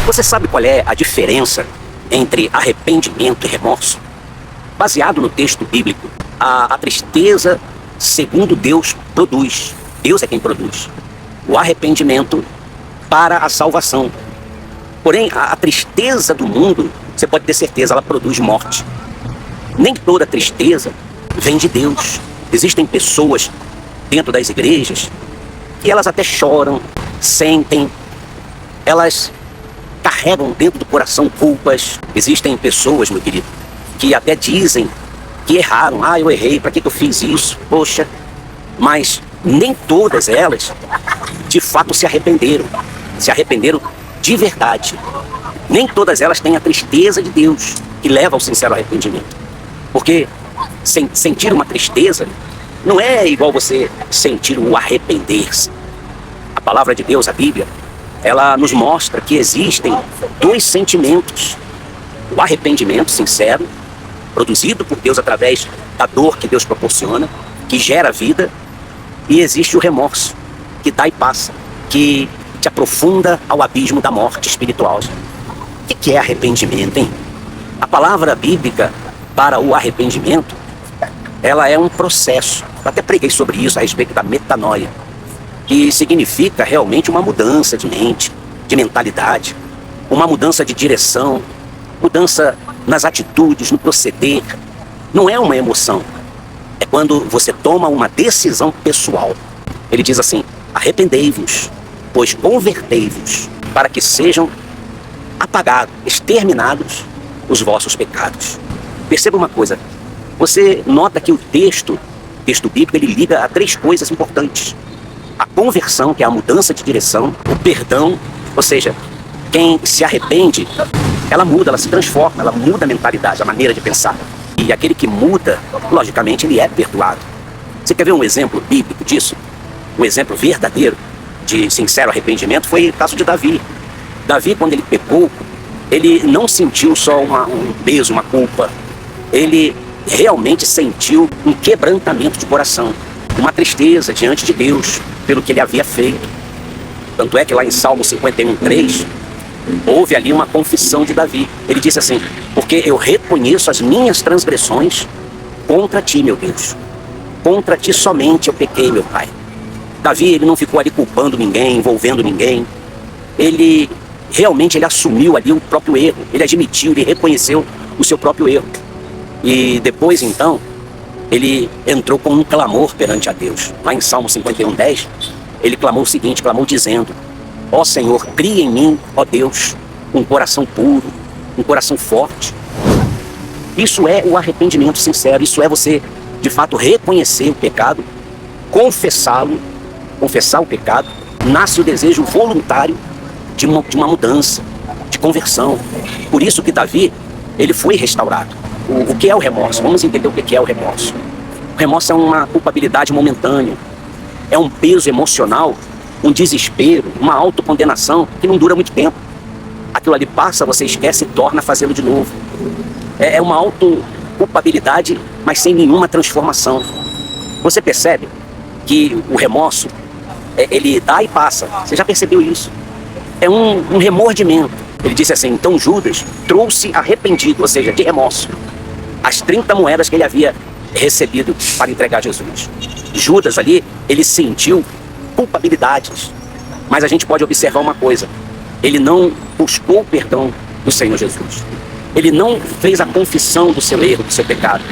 Você sabe qual é a diferença entre arrependimento e remorso? Baseado no texto bíblico, a tristeza, segundo Deus, produz. Deus é quem produz o arrependimento para a salvação. Porém, a tristeza do mundo, você pode ter certeza, ela produz morte. Nem toda tristeza vem de Deus. Existem pessoas dentro das igrejas que elas até choram, sentem, elas carregam dentro do coração culpas. Existem pessoas, meu querido, que até dizem que erraram. Eu errei, para que eu fiz isso? Poxa, mas nem todas elas de fato se arrependeram de verdade. Nem todas elas têm a tristeza de Deus que leva ao sincero arrependimento. Porque sentir uma tristeza não é igual você sentir o arrepender-se. A palavra de Deus, a Bíblia, ela nos mostra que existem dois sentimentos. O arrependimento sincero, produzido por Deus através da dor que Deus proporciona, que gera vida, e existe o remorso, que dá e passa, que te aprofunda ao abismo da morte espiritual. O que é arrependimento, hein? A palavra bíblica para o arrependimento, ela é um processo. Eu até preguei sobre isso a respeito da metanoia, que significa realmente uma mudança de mente, de mentalidade, uma mudança de direção, mudança nas atitudes, no proceder. Não é uma emoção, é quando você toma uma decisão pessoal. Ele diz assim: arrependei-vos, pois convertei-vos, para que sejam apagados, exterminados os vossos pecados. Perceba uma coisa, você nota que o texto bíblico, ele liga a três coisas importantes: a conversão, que é a mudança de direção; o perdão, ou seja, quem se arrepende, ela muda, ela se transforma, ela muda a mentalidade, a maneira de pensar. E aquele que muda, logicamente, ele é perdoado. Você quer ver um exemplo bíblico disso? Um exemplo verdadeiro de sincero arrependimento foi o caso de Davi. Davi, quando ele pecou, ele não sentiu só um peso, uma culpa. Ele realmente sentiu um quebrantamento de coração, uma tristeza diante de Deus pelo que ele havia feito. Tanto é que lá em Salmo 51:3, houve ali uma confissão de Davi. Ele disse assim: porque eu reconheço as minhas transgressões contra ti, meu Deus. Contra ti somente eu pequei, meu Pai. Davi, ele não ficou ali culpando ninguém, envolvendo ninguém. Ele realmente assumiu ali o próprio erro. Ele admitiu, ele reconheceu o seu próprio erro. E depois, então, ele entrou com um clamor perante a Deus. Lá em Salmo 51:10, ele clamou o seguinte, clamou dizendo: ó Senhor, cria em mim, ó Deus, um coração puro, um coração forte. Isso é o arrependimento sincero. Isso é você, de fato, reconhecer o pecado, confessá-lo, confessar o pecado. Nasce o desejo voluntário de uma mudança, de conversão. Por isso que Davi, ele foi restaurado. O que é o remorso? Vamos entender o que é o remorso. O remorso é uma culpabilidade momentânea, é um peso emocional, um desespero, uma autocondenação que não dura muito tempo. Aquilo ali passa, você esquece e torna a fazê-lo de novo. É uma autoculpabilidade, mas sem nenhuma transformação. Você percebe que o remorso, ele dá e passa. Você já percebeu isso? É um remordimento. Ele disse assim: então Judas trouxe arrependido, ou seja, de remorso, as 30 moedas que ele havia recebido para entregar a Jesus. Judas ali, ele sentiu culpabilidades. Mas a gente pode observar uma coisa: ele não buscou o perdão do Senhor Jesus. Ele não fez a confissão do seu erro, do seu pecado.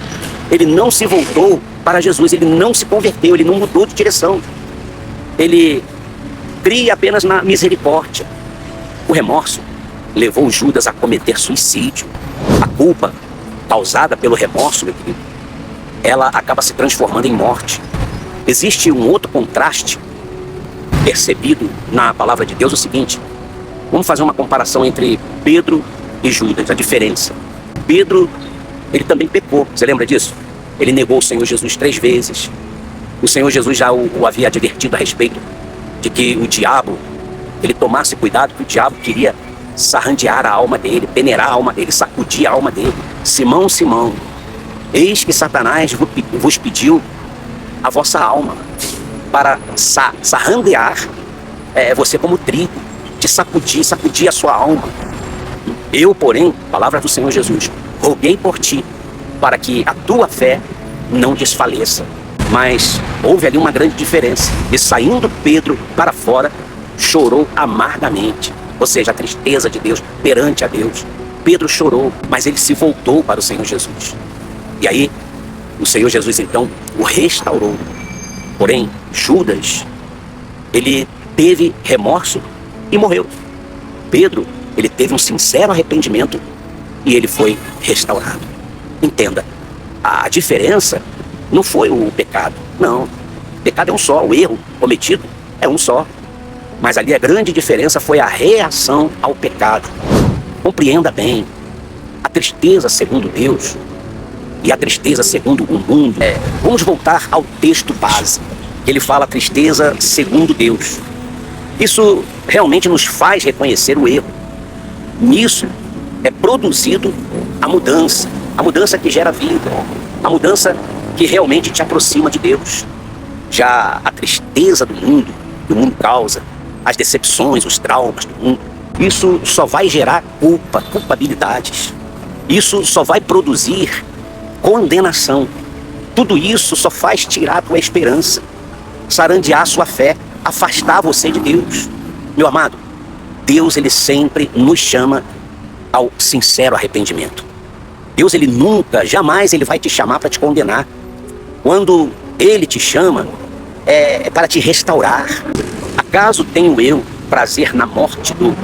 Ele não se voltou para Jesus, ele não se converteu, ele não mudou de direção. Ele cria apenas na misericórdia. O remorso levou Judas a cometer suicídio. A culpa causada pelo remorso, meu querido, ela acaba se transformando em morte. Existe um outro contraste percebido na palavra de Deus, o seguinte: vamos fazer uma comparação entre Pedro e Judas, a diferença. Pedro, ele também pecou, você lembra disso? Ele negou o Senhor Jesus 3 vezes. O Senhor Jesus já o havia advertido a respeito de que o diabo, ele tomasse cuidado, que o diabo queria sarrandear a alma dele, peneirar a alma dele, sacudir a alma dele. Simão, Simão, eis que Satanás vos pediu a vossa alma para sarrandear você como trigo. te sacudir, sacudir a sua alma. Eu, porém, palavra do Senhor Jesus, roguei por ti, para que a tua fé não desfaleça. Mas houve ali uma grande diferença. E saindo Pedro para fora, chorou amargamente. Ou seja, a tristeza de Deus perante a Deus. Pedro chorou, mas ele se voltou para o Senhor Jesus. E aí, o Senhor Jesus então o restaurou. Porém, Judas, ele teve remorso e morreu. Pedro, ele teve um sincero arrependimento e ele foi restaurado. Entenda, a diferença não foi o pecado. Não, o pecado é um só, o erro cometido é um só. Mas ali a grande diferença foi a reação ao pecado. Compreenda bem, a tristeza segundo Deus e a tristeza segundo o mundo. Vamos voltar ao texto base. Ele fala tristeza segundo Deus. Isso realmente nos faz reconhecer o erro. Nisso é produzido a mudança que gera vida, a mudança que realmente te aproxima de Deus. Já a tristeza do mundo que o mundo causa, as decepções, os traumas do mundo, isso só vai gerar culpabilidades. Isso só vai produzir condenação. Tudo isso só faz tirar a tua esperança, sarandear a sua fé, afastar você de Deus. Meu amado, Deus, ele sempre nos chama ao sincero arrependimento. Deus, ele nunca, jamais ele vai te chamar para te condenar. Quando ele te chama, é para te restaurar. Acaso tenho eu prazer na morte do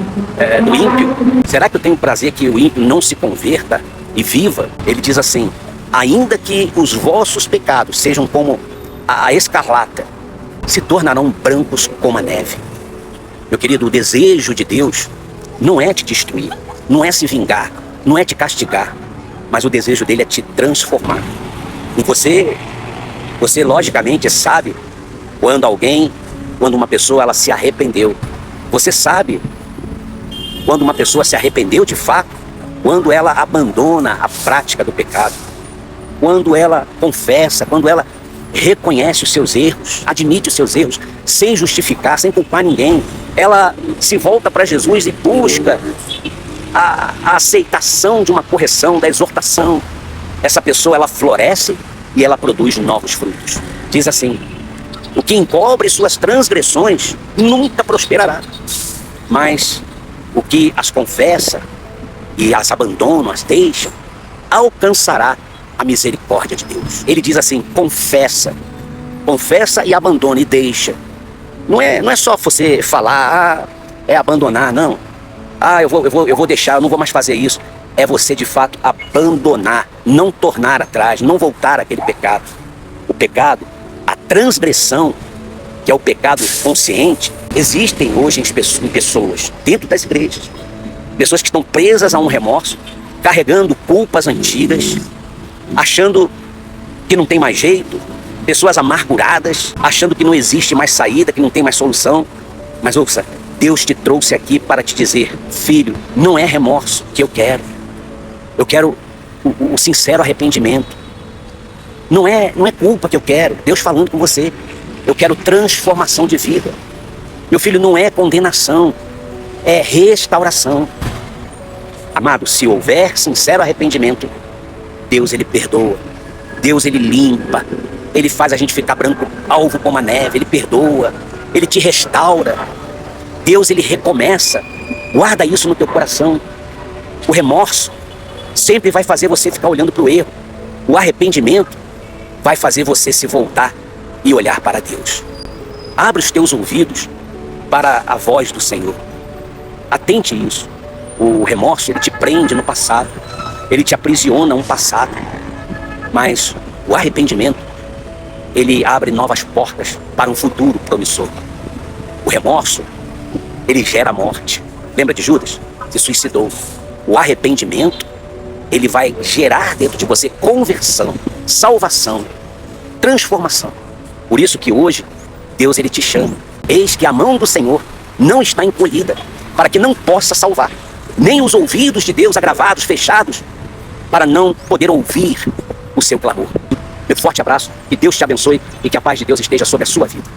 ímpio? Será que eu tenho prazer que o ímpio não se converta e viva? Ele diz assim: ainda que os vossos pecados sejam como a escarlata, se tornarão brancos como a neve. Meu querido, o desejo de Deus não é te destruir, não é se vingar, não é te castigar, mas o desejo dele é te transformar. E você logicamente sabe quando uma pessoa ela se arrependeu. Você sabe quando uma pessoa se arrependeu de fato, quando ela abandona a prática do pecado, quando ela confessa, quando ela reconhece os seus erros, admite os seus erros, sem justificar, sem culpar ninguém. Ela se volta para Jesus e busca a aceitação de uma correção, da exortação. Essa pessoa, ela floresce e ela produz novos frutos. Diz assim: o que encobre suas transgressões nunca prosperará, mas o que as confessa e as abandona, as deixa, alcançará a misericórdia de Deus. Ele diz assim: confessa e abandona e deixa. Não é só você falar, é abandonar, não. Eu vou deixar, eu não vou mais fazer isso. É você de fato abandonar, não tornar atrás, não voltar àquele pecado. O pecado, a transgressão, que é o pecado consciente, existem hoje em pessoas dentro das igrejas. Pessoas que estão presas a um remorso, carregando culpas antigas, achando que não tem mais jeito, pessoas amarguradas, achando que não existe mais saída, que não tem mais solução. Mas ouça, Deus te trouxe aqui para te dizer: filho, não é remorso que eu quero. Eu quero o sincero arrependimento. Não é culpa que eu quero. Deus falando com você. Eu quero transformação de vida. Meu filho, não é condenação, é restauração. Amado, se houver sincero arrependimento, Deus, ele perdoa. Deus, ele limpa. Ele faz a gente ficar branco, alvo como a neve. Ele perdoa. Ele te restaura. Deus, ele recomeça. Guarda isso no teu coração. O remorso sempre vai fazer você ficar olhando para o erro. O arrependimento vai fazer você se voltar e olhar para Deus. Abre os teus ouvidos para a voz do Senhor. Atente a isso. O remorso, ele te prende no passado. Ele te aprisiona a um passado. Mas o arrependimento, ele abre novas portas para um futuro promissor. O remorso, ele gera morte. Lembra de Judas? Se suicidou. O arrependimento, ele vai gerar dentro de você conversão, salvação, transformação. Por isso que hoje, Deus, ele te chama. Eis que a mão do Senhor não está encolhida, para que não possa salvar. Nem os ouvidos de Deus agravados, fechados, para não poder ouvir o seu clamor. Meu forte abraço, que Deus te abençoe e que a paz de Deus esteja sobre a sua vida.